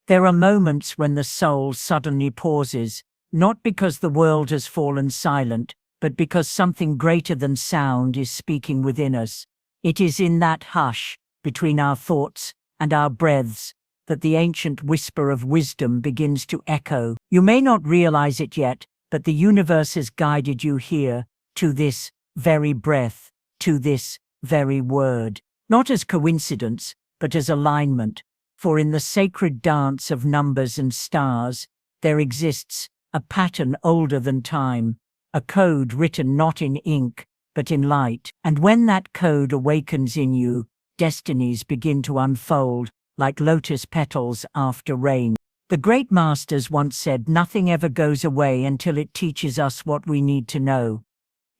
There are moments when the soul suddenly pauses, not because the world has fallen silent, but because something greater than sound is speaking within us. It is in that hush, between our thoughts and our breaths, that the ancient whisper of wisdom begins to echo. You may not realize it yet, but the universe has guided you here, to this very breath, to this very word. Not as coincidence, but as alignment. For in the sacred dance of numbers and stars, there exists a pattern older than time, a code written not in ink, but in light. And when that code awakens in you, destinies begin to unfold like lotus petals after rain. The great masters once said, nothing ever goes away until it teaches us what we need to know.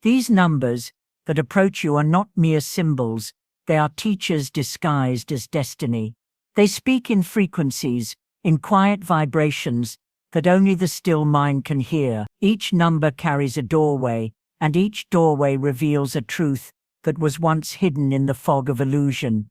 These numbers that approach you are not mere symbols, they are teachers disguised as destiny. They speak in frequencies, in quiet vibrations, that only the still mind can hear. Each number carries a doorway, and each doorway reveals a truth that was once hidden in the fog of illusion.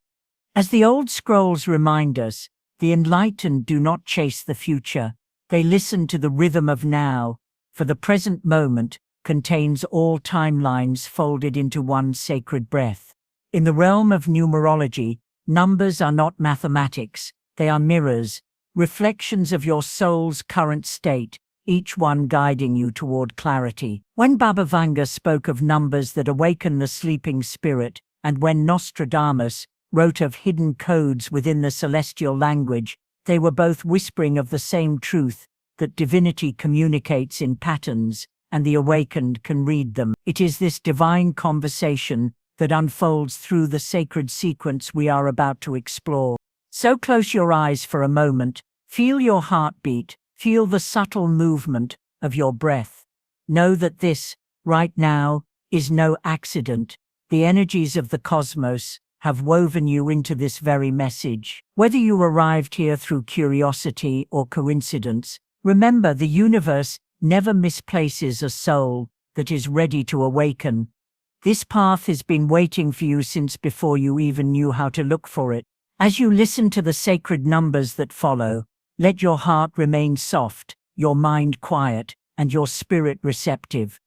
As the old scrolls remind us, the enlightened do not chase the future, they listen to the rhythm of now, for the present moment contains all timelines folded into one sacred breath. In the realm of numerology, numbers are not mathematics, they are mirrors, reflections of your soul's current state, each one guiding you toward clarity. When Baba Vanga spoke of numbers that awaken the sleeping spirit, and when Nostradamus wrote of hidden codes within the celestial language, they were both whispering of the same truth, that divinity communicates in patterns, and the awakened can read them. It is this divine conversation that unfolds through the sacred sequence we are about to explore. So close your eyes for a moment, feel your heartbeat, feel the subtle movement of your breath. Know that this, right now, is no accident. The energies of the cosmos have woven you into this very message. Whether you arrived here through curiosity or coincidence, remember the universe never misplaces a soul that is ready to awaken. This path has been waiting for you since before you even knew how to look for it. As you listen to the sacred numbers that follow, let your heart remain soft, your mind quiet, and your spirit receptive.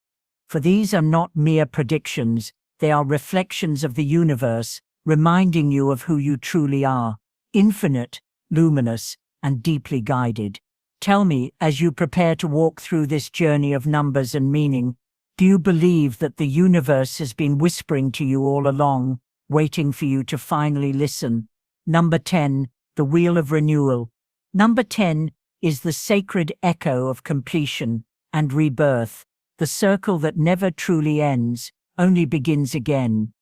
For these are not mere predictions, they are reflections of the universe, reminding you of who you truly are, infinite, luminous, and deeply guided. Tell me, as you prepare to walk through this journey of numbers and meaning, do you believe that the universe has been whispering to you all along, waiting for you to finally listen? Number 10, the Wheel of Renewal. Number 10 is the sacred echo of completion and rebirth, the circle that never truly ends, only begins again.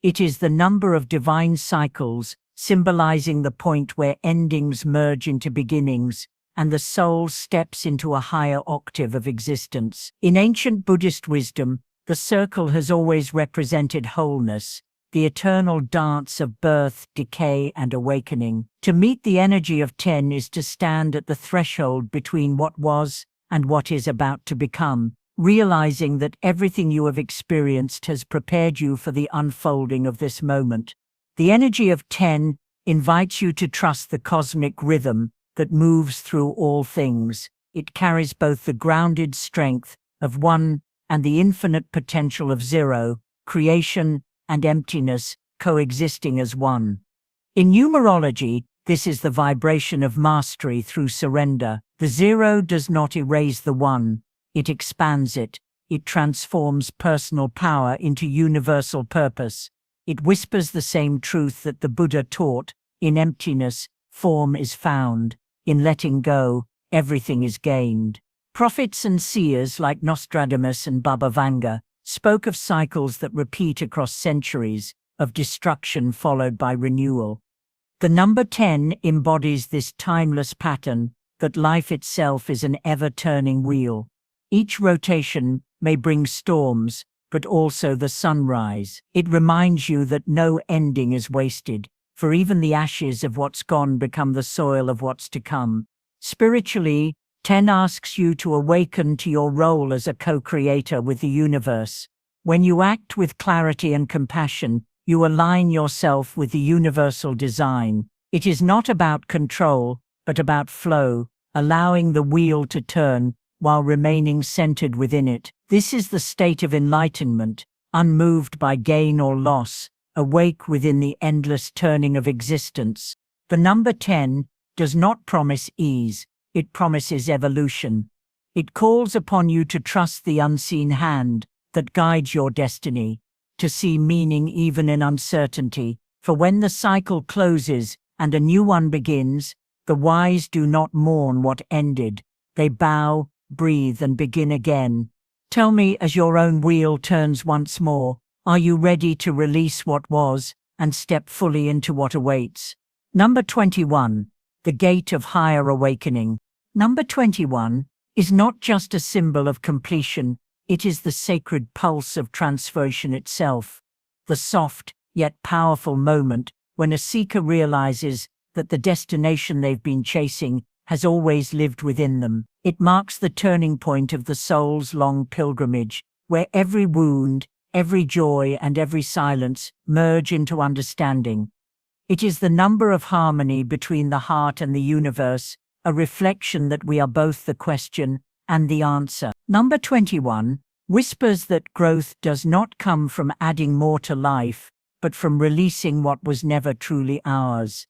It is the number of divine cycles, symbolizing the point where endings merge into beginnings, and the soul steps into a higher octave of existence. In ancient Buddhist wisdom, the circle has always represented wholeness, the eternal dance of birth, decay, and awakening. To meet the energy of 10 is to stand at the threshold between what was and what is about to become, realizing that everything you have experienced has prepared you for the unfolding of this moment. The energy of 10 invites you to trust the cosmic rhythm that moves through all things. It carries both the grounded strength of 1 and the infinite potential of 0, creation and emptiness coexisting as one. In numerology, this is the vibration of mastery through surrender. The 0 does not erase the 1. It expands it. It transforms personal power into universal purpose. It whispers the same truth that the Buddha taught: in emptiness, form is found. In letting go, everything is gained. Prophets and seers like Nostradamus and Baba Vanga spoke of cycles that repeat across centuries, of destruction followed by renewal. The number 10 embodies this timeless pattern, that life itself is an ever-turning wheel. Each rotation may bring storms, but also the sunrise. It reminds you that no ending is wasted, for even the ashes of what's gone become the soil of what's to come. Spiritually, 10 asks you to awaken to your role as a co-creator with the universe. When you act with clarity and compassion, you align yourself with the universal design. It is not about control, but about flow, allowing the wheel to turn while remaining centered within it. This is the state of enlightenment, unmoved by gain or loss, awake within the endless turning of existence. The number 10 does not promise ease, it promises evolution. It calls upon you to trust the unseen hand that guides your destiny, to see meaning even in uncertainty, for when the cycle closes and a new one begins, the wise do not mourn what ended. They bow, breathe, and begin again. Tell me, as your own wheel turns once more, are you ready to release what was and step fully into what awaits? Number 21, the gate of higher awakening. Number 21 is not just a symbol of completion, it is the sacred pulse of transformation itself. The soft, yet powerful moment when a seeker realizes that the destination they've been chasing has always lived within them. It marks the turning point of the soul's long pilgrimage, where every wound, every joy, and every silence merge into understanding. It is the number of harmony between the heart and the universe, a reflection that we are both the question and the answer. Number 21 whispers that growth does not come from adding more to life, but from releasing what was never truly ours.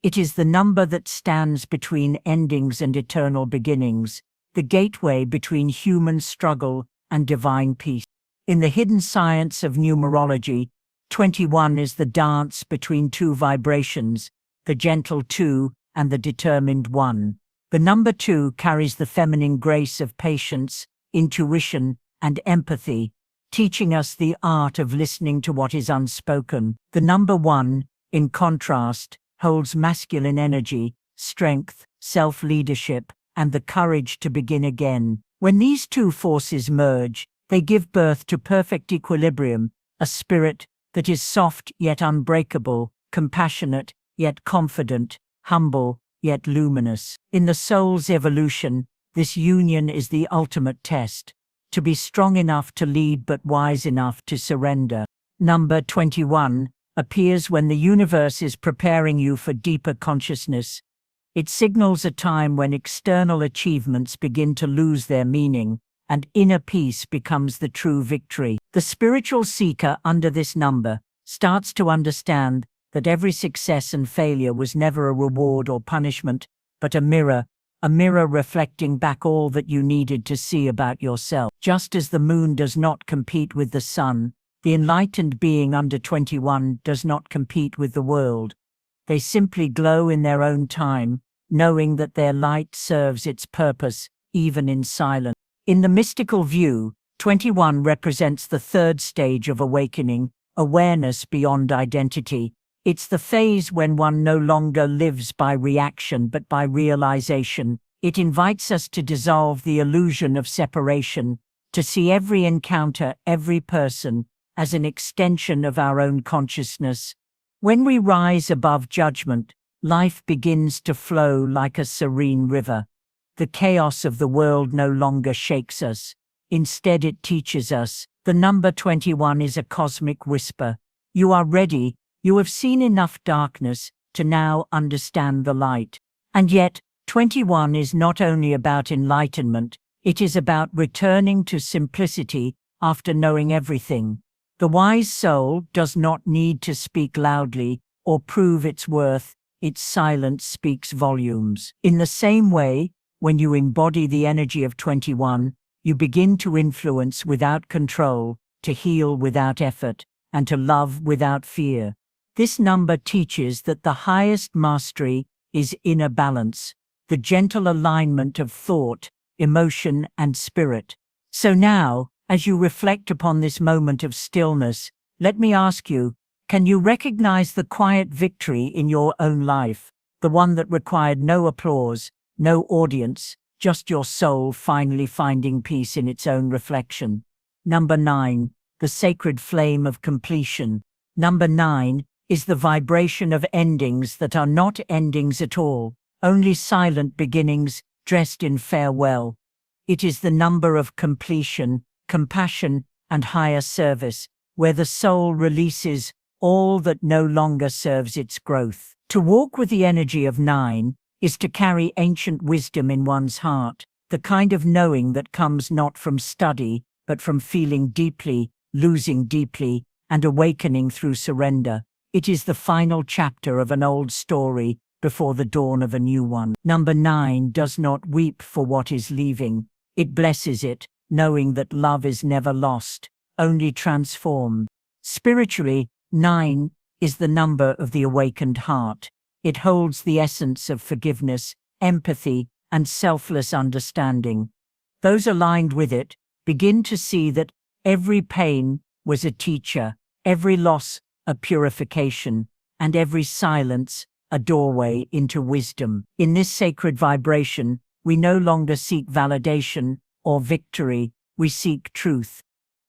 It is the number that stands between endings and eternal beginnings, the gateway between human struggle and divine peace. In the hidden science of numerology, 21 is the dance between two vibrations, the gentle 2 and the determined 1. The number 2 carries the feminine grace of patience, intuition, and empathy, teaching us the art of listening to what is unspoken. The number 1, in contrast, holds masculine energy, strength, self-leadership, and the courage to begin again. When these two forces merge, they give birth to perfect equilibrium, a spirit that is soft yet unbreakable, compassionate yet confident, humble yet luminous. In the soul's evolution, this union is the ultimate test, to be strong enough to lead but wise enough to surrender. Number 21 appears when the universe is preparing you for deeper consciousness. It signals a time when external achievements begin to lose their meaning, and inner peace becomes the true victory. The spiritual seeker under this number starts to understand that every success and failure was never a reward or punishment, but a mirror reflecting back all that you needed to see about yourself. Just as the moon does not compete with the sun, the enlightened being under 21 does not compete with the world. They simply glow in their own time, knowing that their light serves its purpose, even in silence. In the mystical view, 21 represents the third stage of awakening, awareness beyond identity. It's the phase when one no longer lives by reaction but by realization. It invites us to dissolve the illusion of separation, to see every encounter, every person, as an extension of our own consciousness. When we rise above judgment, life begins to flow like a serene river. The chaos of the world no longer shakes us. Instead, it teaches us. The number 21 is a cosmic whisper. You are ready. You have seen enough darkness to now understand the light. And yet, 21 is not only about enlightenment, it is about returning to simplicity after knowing everything. The wise soul does not need to speak loudly or prove its worth. Its silence speaks volumes. In the same way, when you embody the energy of 21, you begin to influence without control, to heal without effort, and to love without fear. This number teaches that the highest mastery is inner balance, the gentle alignment of thought, emotion, and spirit. So now, as you reflect upon this moment of stillness, let me ask you, can you recognize the quiet victory in your own life, the one that required no applause, no audience, just your soul finally finding peace in its own reflection? Number 9, the sacred flame of completion. Number 9 is the vibration of endings that are not endings at all, only silent beginnings dressed in farewell. It is the number of completion, compassion, and higher service, where the soul releases all that no longer serves its growth. To walk with the energy of 9 is to carry ancient wisdom in one's heart, the kind of knowing that comes not from study, but from feeling deeply, losing deeply, and awakening through surrender. It is the final chapter of an old story before the dawn of a new one. Number 9 does not weep for what is leaving. It blesses it, knowing that love is never lost, only transformed. Spiritually, 9 is the number of the awakened heart. It holds the essence of forgiveness, empathy, and selfless understanding. Those aligned with it begin to see that every pain was a teacher, every loss a purification, and every silence a doorway into wisdom. In this sacred vibration, we no longer seek validation or victory, we seek truth.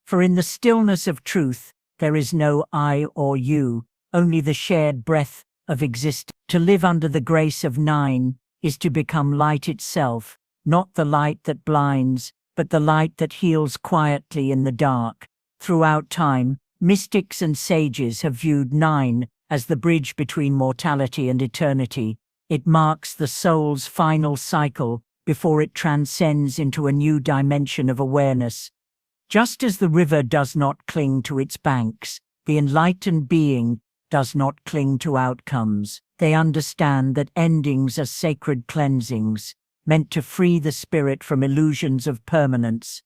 For in the stillness of truth, there is no I or you, only the shared breath of existence. To live under the grace of 9 is to become light itself, not the light that blinds, but the light that heals quietly in the dark. Throughout time, mystics and sages have viewed 9 as the bridge between mortality and eternity. It marks the soul's final cycle before it transcends into a new dimension of awareness. Just as the river does not cling to its banks, the enlightened being does not cling to outcomes. They understand that endings are sacred cleansings, meant to free the spirit from illusions of permanence.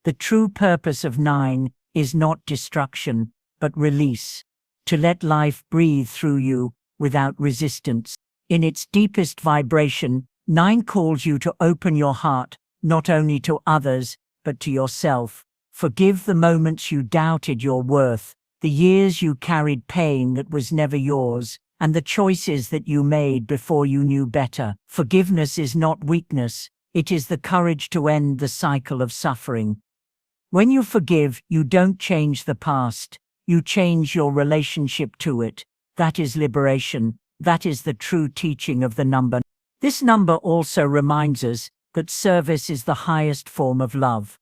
The true purpose of 9 is not destruction, but release. To let life breathe through you without resistance. In its deepest vibration, 9 calls you to open your heart, not only to others, but to yourself. Forgive the moments you doubted your worth, the years you carried pain that was never yours, and the choices that you made before you knew better. Forgiveness is not weakness, it is the courage to end the cycle of suffering. When you forgive, you don't change the past, you change your relationship to it. That is liberation, that is the true teaching of the number. This number also reminds us that service is the highest form of love.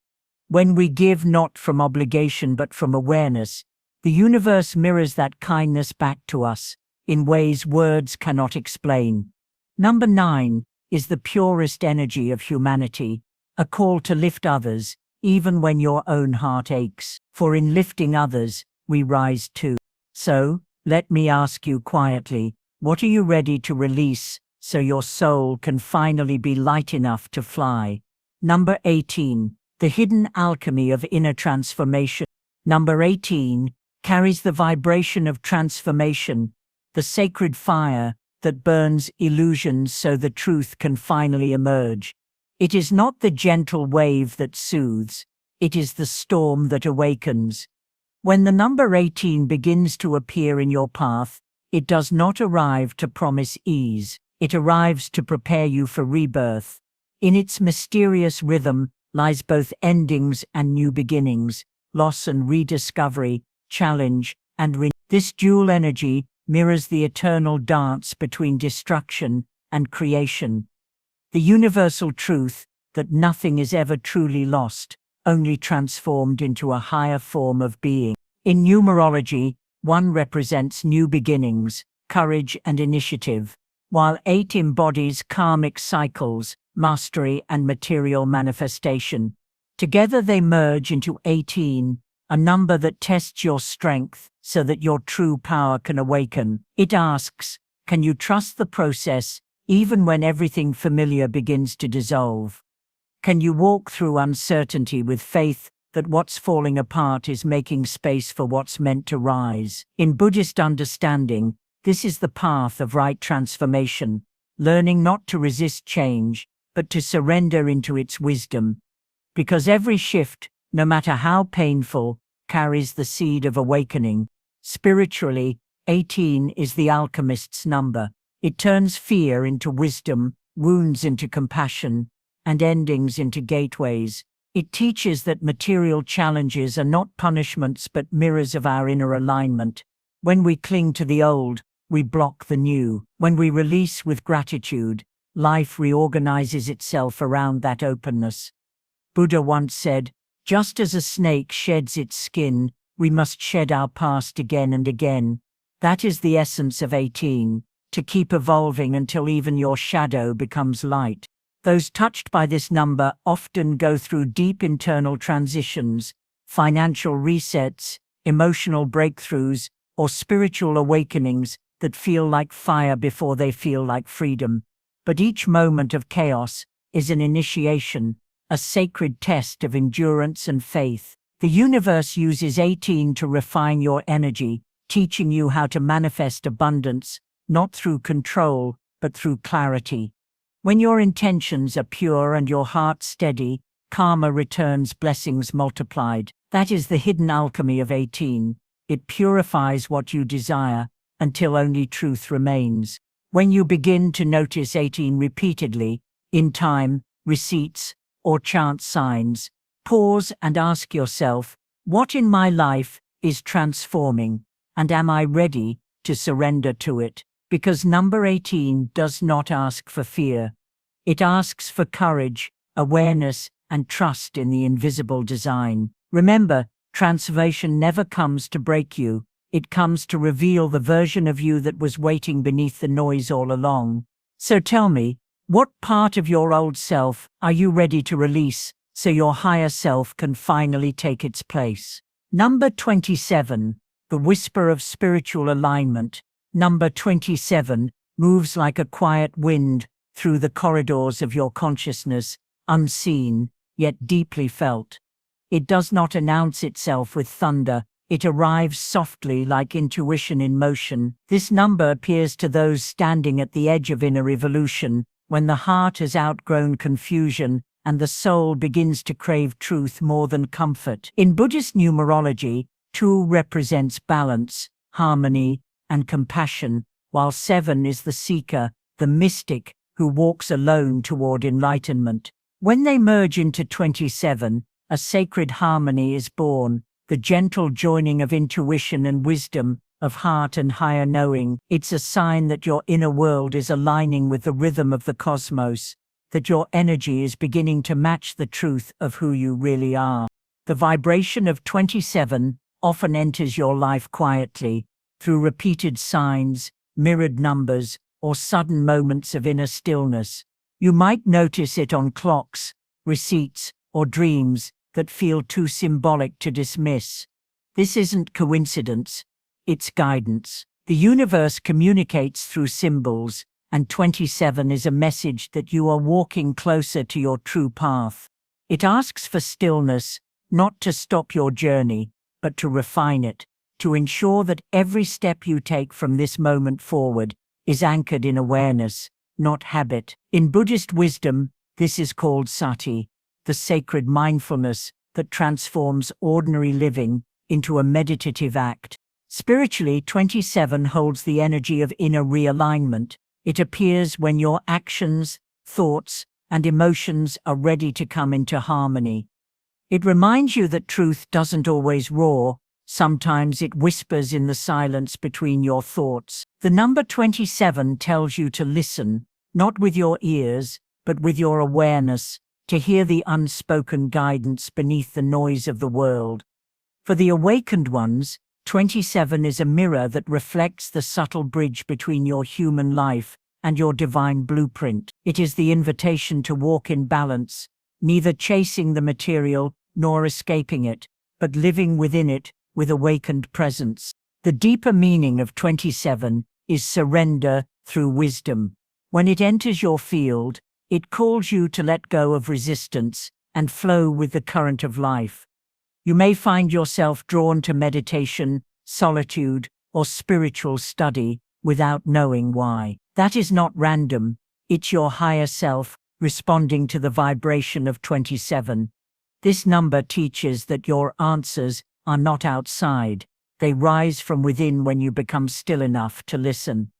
When we give not from obligation but from awareness, the universe mirrors that kindness back to us in ways words cannot explain. Number 9 is the purest energy of humanity, a call to lift others, even when your own heart aches. For in lifting others, we rise too. So, let me ask you quietly, what are you ready to release so your soul can finally be light enough to fly? Number 18, the hidden alchemy of inner transformation. Number 18 carries the vibration of transformation, the sacred fire that burns illusions so the truth can finally emerge. It is not the gentle wave that soothes, it is the storm that awakens. When the number 18 begins to appear in your path, it does not arrive to promise ease, it arrives to prepare you for rebirth. In its mysterious rhythm lies both endings and new beginnings, loss and rediscovery, challenge and renewal. This dual energy mirrors the eternal dance between destruction and creation. The universal truth that nothing is ever truly lost, only transformed into a higher form of being. In numerology, 1 represents new beginnings, courage and initiative, while 8 embodies karmic cycles, mastery and material manifestation. Together they merge into 18, a number that tests your strength so that your true power can awaken. It asks, can you trust the process even when everything familiar begins to dissolve? Can you walk through uncertainty with faith that what's falling apart is making space for what's meant to rise? In Buddhist understanding, this is the path of right transformation, learning not to resist change, but to surrender into its wisdom. Because every shift, no matter how painful, carries the seed of awakening. Spiritually, 18 is the alchemist's number. It turns fear into wisdom, wounds into compassion, and endings into gateways. It teaches that material challenges are not punishments but mirrors of our inner alignment. When we cling to the old, we block the new. When we release with gratitude, life reorganizes itself around that openness. Buddha once said, just as a snake sheds its skin, we must shed our past again and again. That is the essence of 18, to keep evolving until even your shadow becomes light. Those touched by this number often go through deep internal transitions, financial resets, emotional breakthroughs, or spiritual awakenings that feel like fire before they feel like freedom. But each moment of chaos is an initiation, a sacred test of endurance and faith. The universe uses 18 to refine your energy, teaching you how to manifest abundance, not through control, but through clarity. When your intentions are pure and your heart steady, karma returns blessings multiplied. That is the hidden alchemy of 18. It purifies what you desire until only truth remains. When you begin to notice 18 repeatedly, in time, receipts, or chance signs, pause and ask yourself, what in my life is transforming, and am I ready to surrender to it? Because number 18 does not ask for fear. It asks for courage, awareness, and trust in the invisible design. Remember, transformation never comes to break you. It comes to reveal the version of you that was waiting beneath the noise all along. So tell me, what part of your old self are you ready to release so your higher self can finally take its place? Number 27, the whisper of spiritual alignment. Number 27 moves like a quiet wind through the corridors of your consciousness, unseen, yet deeply felt. It does not announce itself with thunder. It arrives softly like intuition in motion. This number appears to those standing at the edge of inner evolution, when the heart has outgrown confusion and the soul begins to crave truth more than comfort. In Buddhist numerology, 2 represents balance, harmony, and compassion, while 7 is the seeker, the mystic, who walks alone toward enlightenment. When they merge into 27, a sacred harmony is born, the gentle joining of intuition and wisdom, of heart and higher knowing. It's a sign that your inner world is aligning with the rhythm of the cosmos, that your energy is beginning to match the truth of who you really are. The vibration of 27 often enters your life quietly, through repeated signs, mirrored numbers, or sudden moments of inner stillness. You might notice it on clocks, receipts, or dreams that feel too symbolic to dismiss. This isn't coincidence, it's guidance. The universe communicates through symbols, and 27 is a message that you are walking closer to your true path. It asks for stillness, not to stop your journey, but to refine it, to ensure that every step you take from this moment forward is anchored in awareness, not habit. In Buddhist wisdom, this is called sati, the sacred mindfulness that transforms ordinary living into a meditative act. Spiritually, 27 holds the energy of inner realignment. It appears when your actions, thoughts, and emotions are ready to come into harmony. It reminds you that truth doesn't always roar. Sometimes it whispers in the silence between your thoughts. The number 27 tells you to listen, not with your ears, but with your awareness, to hear the unspoken guidance beneath the noise of the world. For the awakened ones, 27 is a mirror that reflects the subtle bridge between your human life and your divine blueprint. It is the invitation to walk in balance, neither chasing the material nor escaping it, but living within it with awakened presence. The deeper meaning of 27 is surrender through wisdom. When it enters your field, it calls you to let go of resistance and flow with the current of life. You may find yourself drawn to meditation, solitude, or spiritual study without knowing why. That is not random. It's your higher self responding to the vibration of 27. This number teaches that your answers are not outside. They rise from within when you become still enough to listen.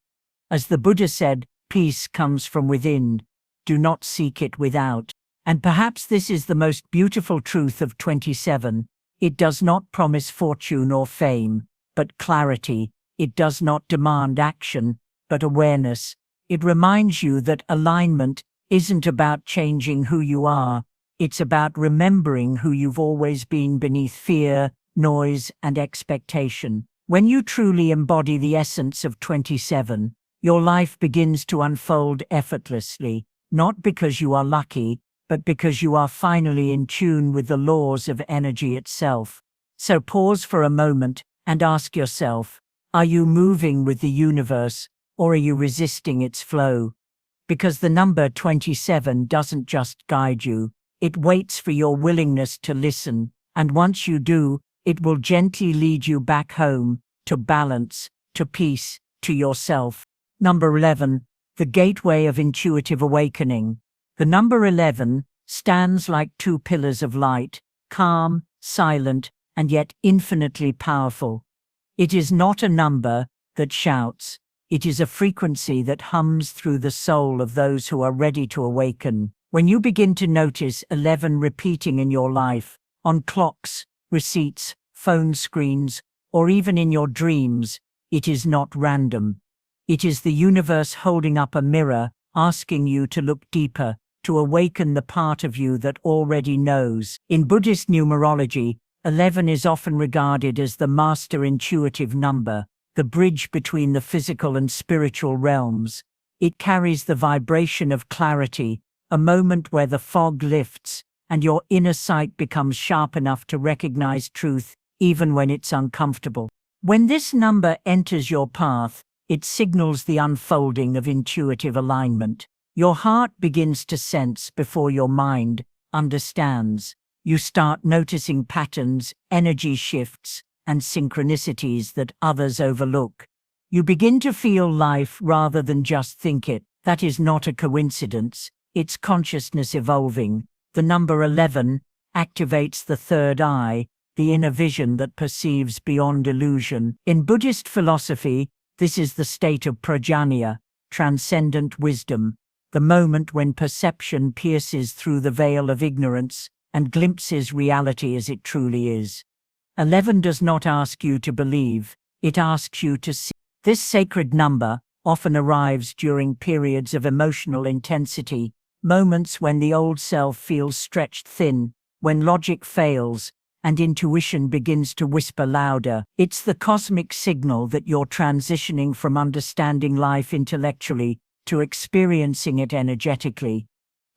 As the Buddha said, peace comes from within. Do not seek it without. And perhaps this is the most beautiful truth of 27. It does not promise fortune or fame, but clarity. It does not demand action, but awareness. It reminds you that alignment isn't about changing who you are. It's about remembering who you've always been beneath fear, noise, and expectation. When you truly embody the essence of 27, Your life begins to unfold effortlessly, not because you are lucky, but because you are finally in tune with the laws of energy itself. So pause for a moment and ask yourself, are you moving with the universe, or are you resisting its flow? Because the number 27 doesn't just guide you, it waits for your willingness to listen, and once you do, it will gently lead you back home, to balance, to peace, to yourself. Number 11, the gateway of intuitive awakening. The number 11 stands like two pillars of light, calm, silent, and yet infinitely powerful. It is not a number that shouts. It is a frequency that hums through the soul of those who are ready to awaken. When you begin to notice 11 repeating in your life, on clocks, receipts, phone screens, or even in your dreams, it is not random. It is the universe holding up a mirror, asking you to look deeper, to awaken the part of you that already knows. In Buddhist numerology, 11 is often regarded as the master intuitive number, the bridge between the physical and spiritual realms. It carries the vibration of clarity, a moment where the fog lifts, and your inner sight becomes sharp enough to recognize truth, even when it's uncomfortable. When this number enters your path, it signals the unfolding of intuitive alignment. Your heart begins to sense before your mind understands. You start noticing patterns, energy shifts, and synchronicities that others overlook. You begin to feel life rather than just think it. That is not a coincidence. It's consciousness evolving. The number 11 activates the third eye, the inner vision that perceives beyond illusion. In Buddhist philosophy, this is the state of prajna, transcendent wisdom, the moment when perception pierces through the veil of ignorance and glimpses reality as it truly is. 11 does not ask you to believe, it asks you to see. This sacred number often arrives during periods of emotional intensity, moments when the old self feels stretched thin, when logic fails, and intuition begins to whisper louder. It's the cosmic signal that you're transitioning from understanding life intellectually to experiencing it energetically.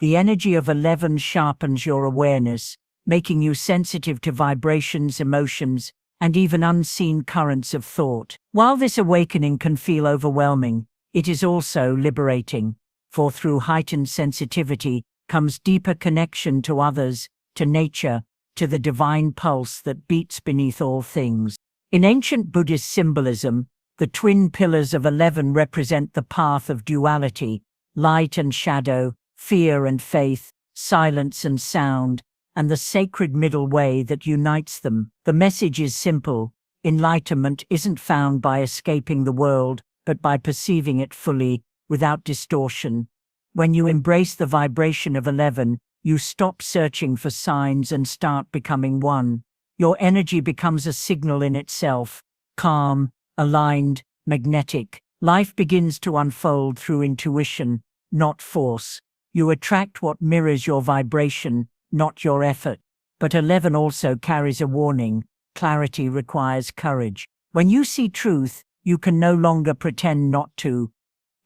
The energy of 11 sharpens your awareness, making you sensitive to vibrations, emotions, and even unseen currents of thought. While this awakening can feel overwhelming, it is also liberating, for through heightened sensitivity comes deeper connection to others, to nature, to the divine pulse that beats beneath all things. In ancient Buddhist symbolism, the twin pillars of 11 represent the path of duality, light and shadow, fear and faith, silence and sound, and the sacred middle way that unites them. The message is simple. Enlightenment isn't found by escaping the world, but by perceiving it fully, without distortion. When you embrace the vibration of 11, you stop searching for signs and start becoming one. Your energy becomes a signal in itself, calm, aligned, magnetic. Life begins to unfold through intuition, not force. You attract what mirrors your vibration, not your effort. But 11 also carries a warning. Clarity requires courage. When you see truth, you can no longer pretend not to.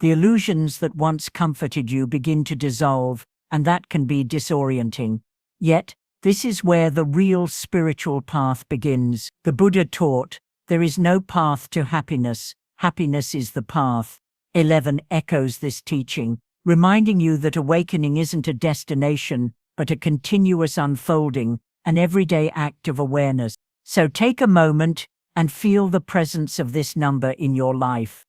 The illusions that once comforted you begin to dissolve, and that can be disorienting. Yet, this is where the real spiritual path begins. The Buddha taught, there is no path to happiness, happiness is the path. 11 echoes this teaching, reminding you that awakening isn't a destination, but a continuous unfolding, an everyday act of awareness. So take a moment and feel the presence of this number in your life.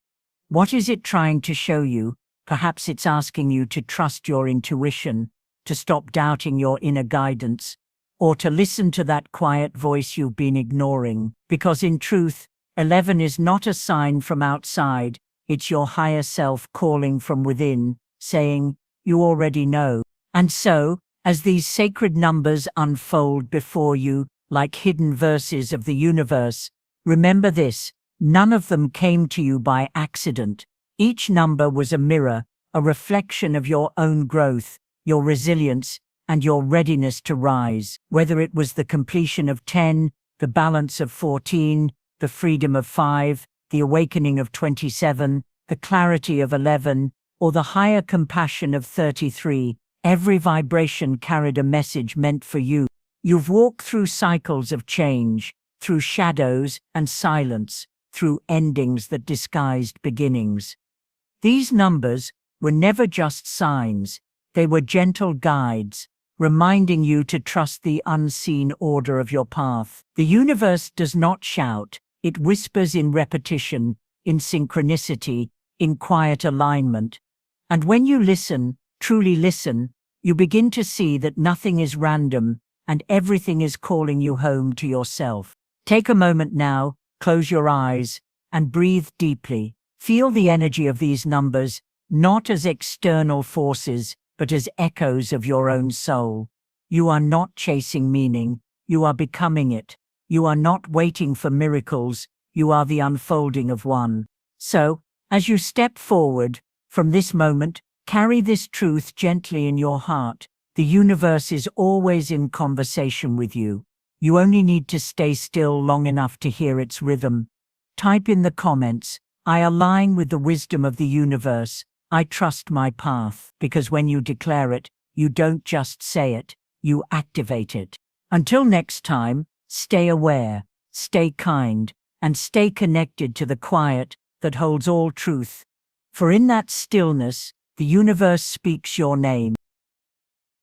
What is it trying to show you? Perhaps it's asking you to trust your intuition, to stop doubting your inner guidance, or to listen to that quiet voice you've been ignoring. Because in truth, 11 is not a sign from outside, it's your higher self calling from within, saying, you already know. And so, as these sacred numbers unfold before you, like hidden verses of the universe, remember this, none of them came to you by accident. Each number was a mirror, a reflection of your own growth, your resilience, and your readiness to rise. Whether it was the completion of 10, the balance of 14, the freedom of 5, the awakening of 27, the clarity of 11, or the higher compassion of 33. Every vibration carried a message meant for you. You've walked through cycles of change, through shadows and silence, through endings that disguised beginnings. These numbers were never just signs, they were gentle guides, reminding you to trust the unseen order of your path. The universe does not shout, it whispers in repetition, in synchronicity, in quiet alignment. And when you listen, truly listen, you begin to see that nothing is random and everything is calling you home to yourself. Take a moment now, close your eyes, and breathe deeply. Feel the energy of these numbers, not as external forces, but as echoes of your own soul. You are not chasing meaning, you are becoming it. You are not waiting for miracles, you are the unfolding of one. So, as you step forward, from this moment, carry this truth gently in your heart. The universe is always in conversation with you. You only need to stay still long enough to hear its rhythm. Type in the comments, "I align with the wisdom of the universe. I trust my path," because when you declare it, you don't just say it, you activate it. Until next time, stay aware, stay kind, and stay connected to the quiet that holds all truth. For in that stillness, the universe speaks your name.